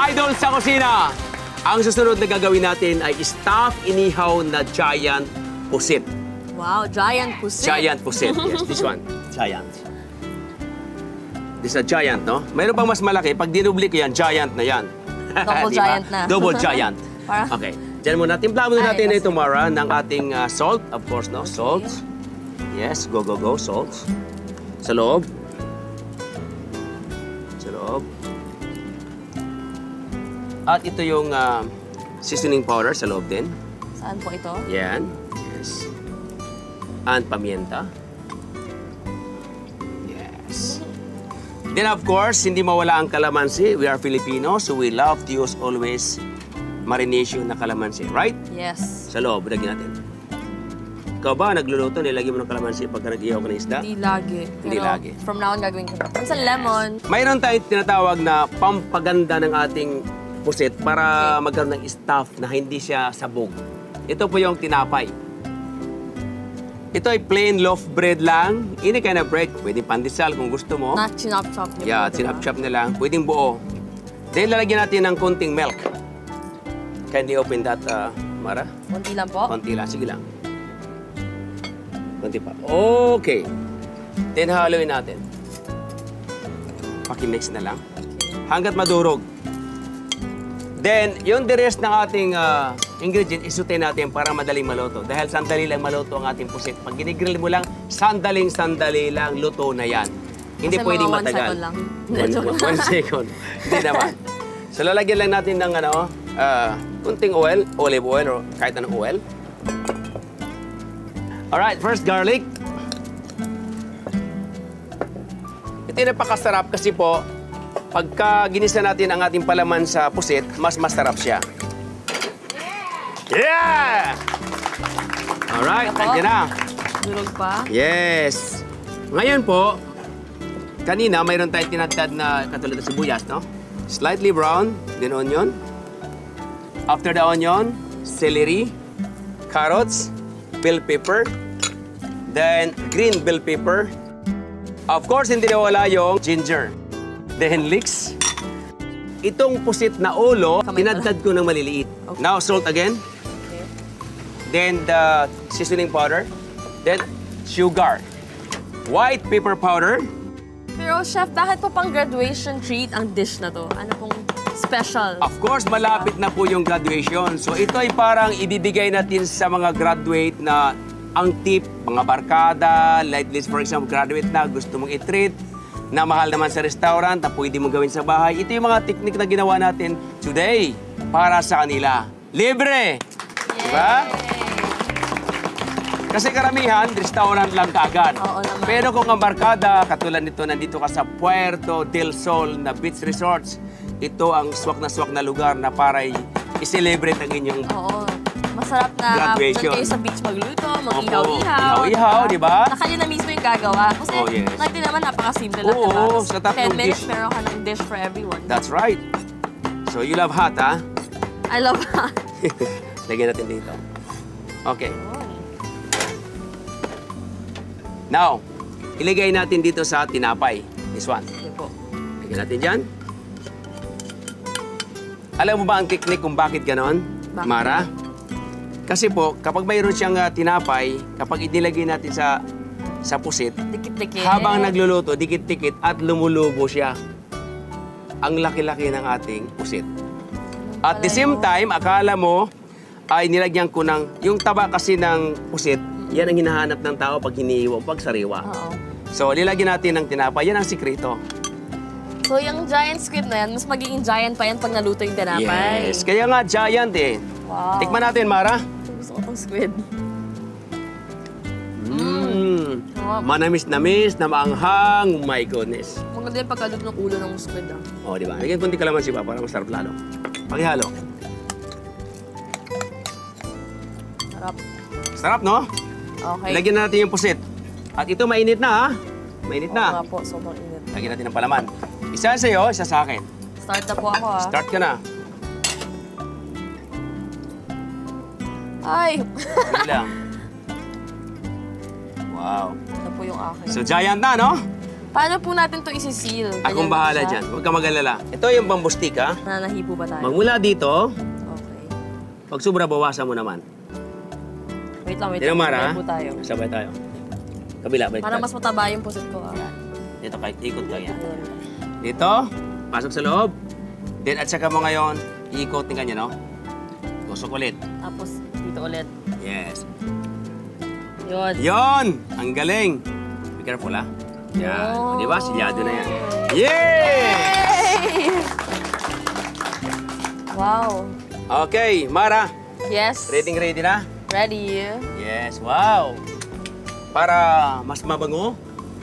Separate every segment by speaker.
Speaker 1: idol sa kusina. Ang susunod na gagawin natin ay stuffed inihaw na giant pusit.
Speaker 2: Wow, giant pusit.
Speaker 1: Giant pusit, yes. This one, giant. This is a giant, no? Mayroon pang mas malaki. Pag dinubli ko yan, giant na yan.
Speaker 2: Double
Speaker 1: Diba?
Speaker 2: giant na.
Speaker 1: Double giant.
Speaker 2: Para-
Speaker 1: Okay. Diyan muna. Timplahan muna natin
Speaker 2: Ay,
Speaker 1: ito, Mara, ng ating salt. Of course, no? Salt. Yes, go, go, go. Salt. Sa loob. Sa loob. At ito yung seasoning powder sa loob din.
Speaker 2: Saan po ito?
Speaker 1: Yan. Yes. And pamienta. Yes. Then of course, hindi mawala ang kalamansi. We are Filipinos, so we love to use always marination na kalamansi, right?
Speaker 2: Yes.
Speaker 1: Sa loob, lagyan natin. Ikaw ba, nagluluto, nilagyan mo ng kalamansi pagka nag-ihaw ka ng isda?
Speaker 2: Hindi lagi.
Speaker 1: Hindi
Speaker 2: Pero
Speaker 1: lagi.
Speaker 2: From now on, gagawin ko na. Minsan lemon.
Speaker 1: Mayroon tayong tinatawag na pampaganda ng ating pusit para magkaroon ng stuff na hindi siya sabog. Ito po yung tinapay. Ito ay plain loaf bread lang. Any kind of bread. Pwedeng pandesal kung gusto mo.
Speaker 2: Not chinop-chop niyo.
Speaker 1: Yeah, sinap-chop na lang. Pwedeng buo. Then, lalagyan natin ng konting milk. Can you open that, Mara?
Speaker 2: Konti lang po.
Speaker 1: Konti lang. Sige lang. Konti pa. Okay. Then, haluin natin. Pakimix na lang. Hanggat madurog. Then, yung the rest ng ating ingredient, isutay natin para madaling maluto. Dahil sandali lang maluto ang ating pusit. Pag ginigrill mo lang, sandaling-sandali lang, luto na yan. Hindi
Speaker 2: Kasi
Speaker 1: pwedeng
Speaker 2: mga 1
Speaker 1: matagal.
Speaker 2: second lang.
Speaker 1: 1 second. Hindi naman. So, lalagyan lang natin ng kunting oil, olive oil, or kahit anong oil. Alright, first garlic. Ito yung napakasarap kasi po, pagka ginisa natin ang ating palaman sa pusit, mas masarap siya. Yeah! Alright, andyan na.
Speaker 2: Durog pa.
Speaker 1: Yes. Ngayon po, kanina mayroon tayong tinadtad na katulad ng sibuyas, no? Slightly brown, then onion. After the onion, celery, carrots, bell pepper, then green bell pepper. Of course, hindi nawala yung ginger. Then leeks. Itong pusit na ulo, tinadtad ko ng maliliit.
Speaker 2: Okay.
Speaker 1: Now, salt again.
Speaker 2: Okay.
Speaker 1: Then the seasoning powder. Then sugar. White pepper powder.
Speaker 2: Pero chef, bakit po pang graduation treat ang dish na to? Ano pong special?
Speaker 1: Of course, malapit na po yung graduation. So ito ay parang ibibigay natin sa mga graduate na ang tip, mga barkada, like this, for example, graduate na, gusto mong i-treat, na mahal naman sa restaurant, na pwede mong gawin sa bahay. Ito yung mga technique na ginawa natin today para sa kanila. Libre! Diba? Kasi karamihan, restaurant lang kaagad.
Speaker 2: Oo naman.
Speaker 1: Pero kung ang barkada, katulad nito, nandito ka sa Puerto del Sol na beach resorts, ito ang swak na lugar na para i-celebrate ang inyong
Speaker 2: Oo. Masarap na
Speaker 1: graduation.
Speaker 2: doon kayo sa beach magluto,
Speaker 1: Opo,
Speaker 2: mag-ihaw-ihaw.
Speaker 1: ihaw-ihaw, di ba?
Speaker 2: Na kayo na mismo yung gagawa. Kasi
Speaker 1: Oh, yes.
Speaker 2: natin naman napakasimple lang,
Speaker 1: Oo,
Speaker 2: diba? Tapos
Speaker 1: sa tatlong
Speaker 2: 10 minutes,
Speaker 1: dish.
Speaker 2: meron ka ng dish for everyone.
Speaker 1: That's right. So you love hot, ha?
Speaker 2: I love that.
Speaker 1: Lagyan natin dito. Okay. Now, iligay natin dito sa tinapay. This one.
Speaker 2: Sige po.
Speaker 1: Lagyan natin dyan. Alam mo ba ang technique kung bakit ganon,
Speaker 2: Bakit?
Speaker 1: Mara? Kasi po, kapag mayroon siyang tinapay, kapag inilagay natin sa pusit,
Speaker 2: Dikit-dikit.
Speaker 1: habang nagluluto, dikit-dikit at lumulubo siya. Ang laki-laki ng ating pusit. At the same time, akala mo ay nilagyan ko ng, yung taba kasi ng pusit, yan ang hinahanap ng tao pag hinihiwa, pag sariwa.
Speaker 2: Oo.
Speaker 1: So, nilagyan natin ng tinapay, yan ang sikreto.
Speaker 2: So, yung giant squid na yan, mas magiging giant pa yan pag naluto yung tinapay.
Speaker 1: Yes, kaya nga giant eh.
Speaker 2: Wow.
Speaker 1: Tikman natin, Mara.
Speaker 2: Gusto ko tong squid. Sarap.
Speaker 1: Manamis-namis, na maanghang. Oh my goodness.
Speaker 2: Maganda yung pagkalog ng ulo ng squid, ah.
Speaker 1: O, di ba? Lagyan kunti kalamansi pa para masarap lalo. Pakihalo.
Speaker 2: Sarap.
Speaker 1: Sarap, no?
Speaker 2: Okay.
Speaker 1: Lagyan na natin yung pusit. At ito mainit na, ha? Mainit
Speaker 2: Oo nga
Speaker 1: na.
Speaker 2: po, sobrang init.
Speaker 1: Lagyan natin ng palaman. Isa sa'yo, isa sa akin.
Speaker 2: Start na po ako, ah.
Speaker 1: Start ka na.
Speaker 2: Ay!
Speaker 1: Sige lang. Wow.
Speaker 2: Ito po yung akin.
Speaker 1: So, giant na, no?
Speaker 2: Paano po natin to isi-seal?
Speaker 1: Akong
Speaker 2: Ganyan
Speaker 1: bahala
Speaker 2: siya?
Speaker 1: dyan. Huwag ka mag-alala. Ito yung bamboo stick, ha?
Speaker 2: Nanahipo ba tayo?
Speaker 1: Magmula dito,
Speaker 2: Okay.
Speaker 1: pag sobra, bawasan mo naman.
Speaker 2: Wait lang.
Speaker 1: Tingnan mo, Mara,
Speaker 2: Sabay po tayo.
Speaker 1: sabay tayo. Kabila, balik
Speaker 2: Para mas mataba yung pusit ko. Alright.
Speaker 1: Dito, kahit ikot ka yan.
Speaker 2: Ayun.
Speaker 1: Dito, pasok sa loob. Then, at saka mo ngayon, iikot ni kanya, no? Tusok ulit.
Speaker 2: Tapos, dito ulit.
Speaker 1: Yes.
Speaker 2: Yun.
Speaker 1: Yon! Ang galing! Be careful, ha? Yan.
Speaker 2: Oh.
Speaker 1: Di ba? Silyado na yan. Yeah!
Speaker 2: Yay! Wow.
Speaker 1: Okay, Mara.
Speaker 2: Yes.
Speaker 1: Ready na?
Speaker 2: Ready.
Speaker 1: Yes, wow! Para mas mabango,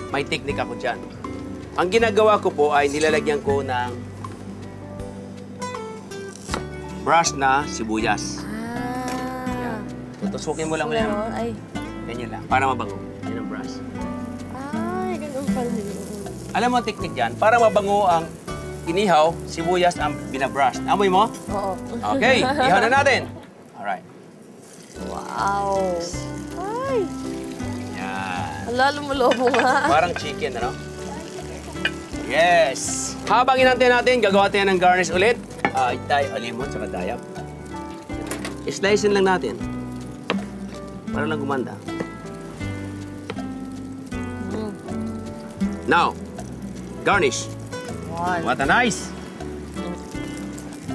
Speaker 1: may technique ako dyan. Ang ginagawa ko po ay nilalagyan ko ng brush na sibuyas.
Speaker 2: Ah.
Speaker 1: Tutusukin mo lang ulit.
Speaker 2: Ganun. Ay.
Speaker 1: Ganyan lang, para mabango. Yan ang brush.
Speaker 2: Ay, ganun pala yun.
Speaker 1: Alam mo ang technique dyan? Para mabango ang inihaw, sibuyas ang binabrush. Amoy mo?
Speaker 2: Oo.
Speaker 1: Okay, ihaw na natin. Alright.
Speaker 2: Wow. Ay.
Speaker 1: Yan.
Speaker 2: Hala, lumulobo nga.
Speaker 1: Parang chicken, ano? Yes! Habang inantay natin, gagawa tayo ng garnish ulit. Lemon, tsaka dayap. Slicein lang natin. Para lang gumanda. Now, garnish.
Speaker 2: One.
Speaker 1: What a nice!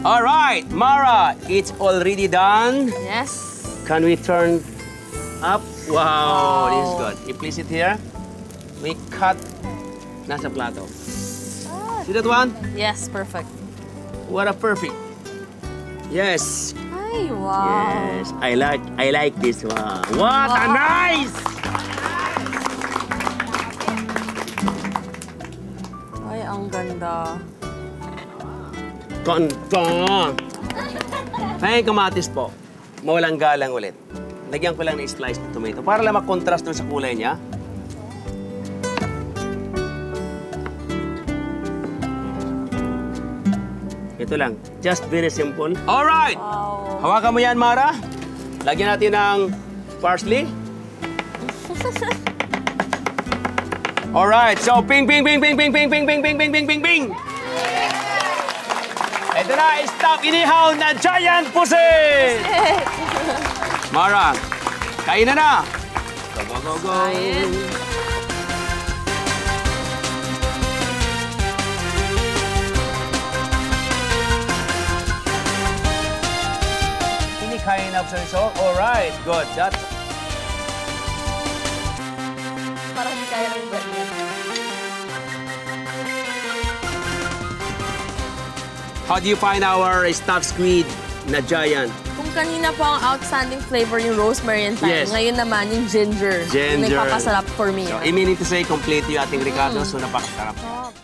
Speaker 1: All right, Mara, it's already done.
Speaker 2: Yes.
Speaker 1: Can we turn up? Wow, this is
Speaker 2: Wow.
Speaker 1: good. You place it here. We cut nasa plato. See that one?
Speaker 2: Yes, perfect.
Speaker 1: What a perfect. Yes.
Speaker 2: Ay, wow.
Speaker 1: Yes. I like this one. What a
Speaker 2: Wow.
Speaker 1: nice!
Speaker 2: Ay, ang ganda.
Speaker 1: Ganda! May kamatis po. Mawalang galang ulit. Lagyan ko lang ng sliced tomato para lang makontrast dun sa kulay niya. Ito lang. Just very simple. Alright!
Speaker 2: Wow.
Speaker 1: Hawakan mo yan, Mara. Lagyan natin ng parsley. Alright, so ping, ping, ping, ping, ping, ping, ping, ping, ping, ping, ping, ping, ping. Ito na, stop inihaw na giant pusit! Mara, kain na! Go, go, go, go!
Speaker 2: Kain.
Speaker 1: Kinikain na so alright, good. That's
Speaker 2: Parang hindi kaya ng bread niya.
Speaker 1: how do you find our stuffed squid na giant?
Speaker 2: Kung kanina po ang outstanding flavor yung rosemary and thyme,
Speaker 1: Yes.
Speaker 2: ngayon naman yung ginger. Yung
Speaker 1: Ginger.
Speaker 2: nagpapasarap for me.
Speaker 1: So, meaning to say, complete yung ating Ricardo, so napakasarap.
Speaker 2: Sarap.